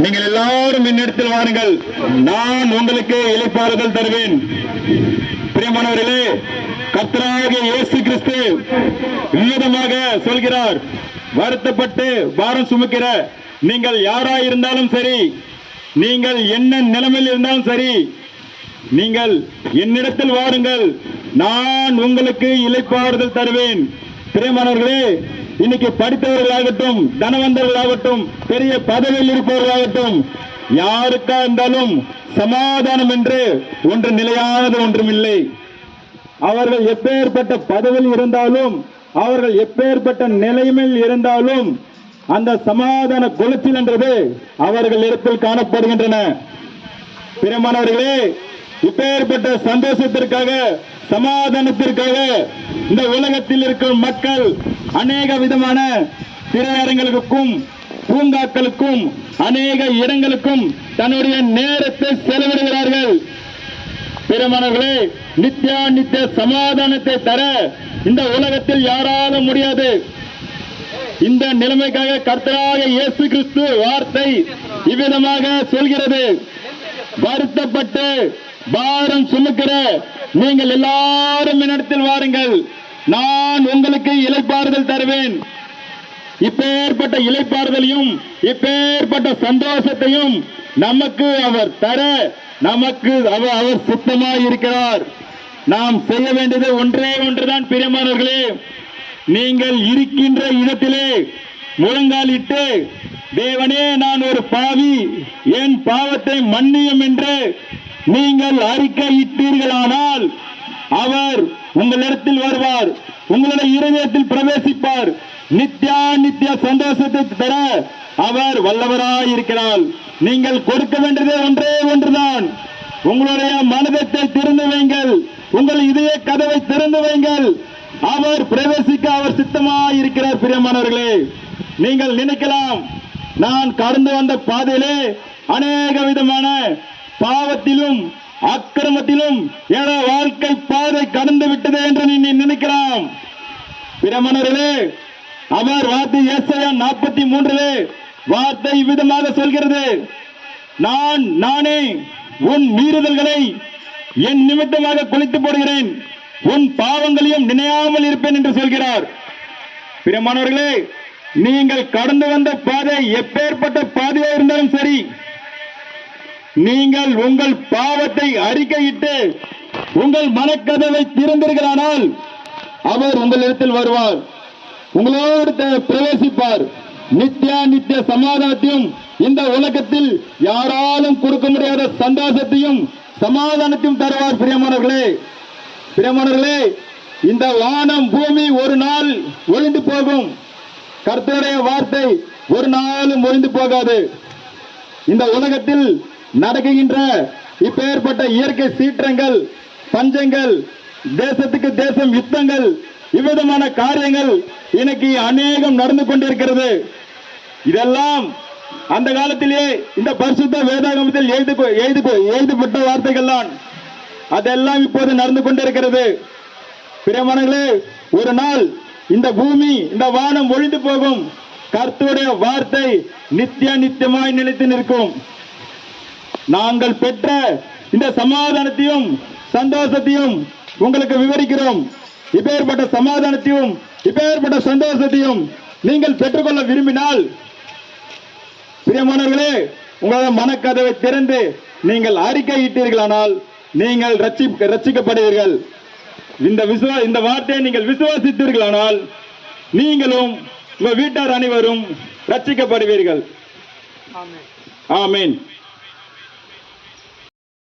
நீங்கள் எல்லாரும் என்னிடத்தில் வாருங்கள், நான் உங்களுக்கு இளைப்பாறுதல் தருவேன். பிரியமானவர்களே, கர்த்தராகிய இயேசு கிறிஸ்து விதமாக சொல்கிறார், வருத்தப்பட்டு பாரம் சுமக்கிற நீங்கள் யாராய் இருந்தாலும் சரி, நீங்கள் என்ன நிலைமையில் இருந்தாலும் சரி, நீங்கள் என்னிடத்தில் வாருங்கள், நான் உங்களுக்கு இளைப்பாறுதல் தருவேன். பிரியமானவர்களே, இன்னைக்கு படித்தவர்களாகட்டும், தனவந்தர்களாகட்டும், பெரிய பதவியில் இருப்பவர்களாகட்டும், யாருக்கா இருந்தாலும் சமாதானம் என்று ஒன்று நிலையானது ஒன்றுமில்லை. அவர்கள் எப்பேற்பட்ட பதவியில் இருந்தாலும், அவர்கள் எப்பேற்பட்ட நிலைமையில் இருந்தாலும், அந்த சமாதான குலைச்சல் என்றது அவர்கள் இடத்தில் காணப்படுகின்றன. பிரியமானவர்களே, இப்பேற்பட்ட சந்தோஷத்திற்காக, சமாதானத்திற்காக இந்த உலகத்தில் இருக்கும் மக்கள் அநேக விதமான திரையரங்களுக்கும், பூங்காக்களுக்கும், அநேக இடங்களுக்கும் தன்னுடைய நேரத்தை செலவிடுகிறார்கள். பிரியமானவர்களே, நித்திய சமாதானத்தை தர இந்த உலகத்தில் யாராலும் முடியாது. இந்த நிலைமைக்காக கர்த்தராகிய இயேசு கிறிஸ்து வார்த்தை இவ்விதமாக சொல்கிறது, வருத்தப்பட்டு பாரம் சுமக்கிற நீங்கள் எல்லாரும் என்னிடத்தில் வாருங்கள், நான் உங்களுக்கு இளைப்பாறுதல் தருவேன். இப்பேற்பட்ட இளைப்பாறுதலையும் இப்பேற்பட்ட சந்தோஷத்தையும் நமக்கு அவர் தர, நமக்கு அவர் சுத்தமாய் இருக்கிறார். நாம் செய்ய வேண்டியது ஒன்றே ஒன்றுதான். பிரியமானவர்களே, நீங்கள் இருக்கின்ற இடத்திலே முழங்காலிட்டு, தேவனே நான் ஒரு பாவி, என் பாவத்தை மன்னியும் என்று நீங்கள் அறிக்கையிட்டீர்களானால் அவர் உங்களிடத்தில் வருவார், உங்களுடைய இருதயத்தில் பிரவேசிப்பார், நித்திய சந்தோஷத்தை தர அவர் வல்லவராய் இருக்கிறார். நீங்கள் கொடுக்க வேண்டியது ஒன்றே ஒன்றுதான். உங்களுடைய மனதை திறந்து வைங்கள், உங்கள் இதய கதவை திறந்து வைங்கள், அவர் பிரவேசிக்க அவர் சித்தமாய் இருக்கிறார். பிரியமானவர்களே, நீங்கள் நினைக்கலாம், நான் கடந்து வந்த பாதையிலே அநேக விதமான பாவத்திலும் அக்கிரமத்திலும் ஏதோ வாழ்க்கை பாதை கடந்து விட்டது என்று நீ நினைக்கலாம். பிரியமானவர்களே, அவர் வார்த்தை ஏசாயா 43 வார்த்தை விதமாக சொல்கிறது, நானே உன் மீறுதல்களை என் நிமித்தமாக குலைத்து போடுகிறேன், உன் பாவங்களையும் நினையாமல் இருப்பேன் என்று சொல்கிறார். பிரியமானவர்களே, நீங்கள் கடந்து வந்த பாதை எப்பேற்பட்ட பாதையாக இருந்தாலும் சரி, நீங்கள் உங்கள் பாவத்தை அறிக்கையிட்டு உங்கள் மனக்கதவை திறந்தீர்களானால் அவர் உங்களிடத்தில் வருவார், உங்களோடு பிரவேசிப்பார். நித்திய சமாதானத்தையும், இந்த உலகத்தில் யாராலும் கொடுக்க முடியாத சந்தோஷத்தையும் சமாதானத்தையும் தருவார். பிரியமானவர்களே, இந்த வானம் பூமி ஒரு நாள் ஒழிந்து போகும், கர்த்தருடைய வார்த்தை ஒரு நாளும் ஒழிந்து போகாது. இந்த உலகத்தில் நடக்குகின்ற இப்பேற்பட்ட இயற்கை சீற்றங்கள், பஞ்சங்கள், தேசத்துக்கு தேசம் யுத்தங்கள், இவ்விதமான காரியங்கள் இன்னைக்கு அநேகம் நடந்து கொண்டிருக்கிறது. இதெல்லாம் அந்த காலத்திலே இந்த பரிசுத்த வேதாகமத்தில் எழுதப்பட்ட வார்த்தைகள் தான். அதெல்லாம் இப்போது நடந்து கொண்டிருக்கிறது. பிரியமானவர்களே, ஒரு நாள் இந்த பூமி, இந்த வானம் ஒழிந்து போகும், கர்த்தருடைய வார்த்தை நித்தியமாய் நிலைத்து நிற்கும். நாங்கள் பெற்ற இந்த சமாதானத்தையும் சந்தோஷத்தையும் உங்களுக்கு விவரிக்கிறோம். இப்பேற்பட்ட சமாதானத்தையும் இப்பேற்பட்ட சந்தோஷத்தையும் நீங்கள் பெற்றுக்கொள்ள விரும்பினால், பிரியமானவர்களே, உங்களது மனக்கதவை திறந்து நீங்கள் அறிக்கையிட்டீர்களானால் நீங்கள் ரட்சிக்கப்படுவீர்கள். இந்த வார்த்தையை நீங்கள் விசுவாசித்தீர்களானால் நீங்களும் உங்கள் வீட்டார் அனைவரும் ரட்சிக்கப்படுவீர்கள். ஆமென்.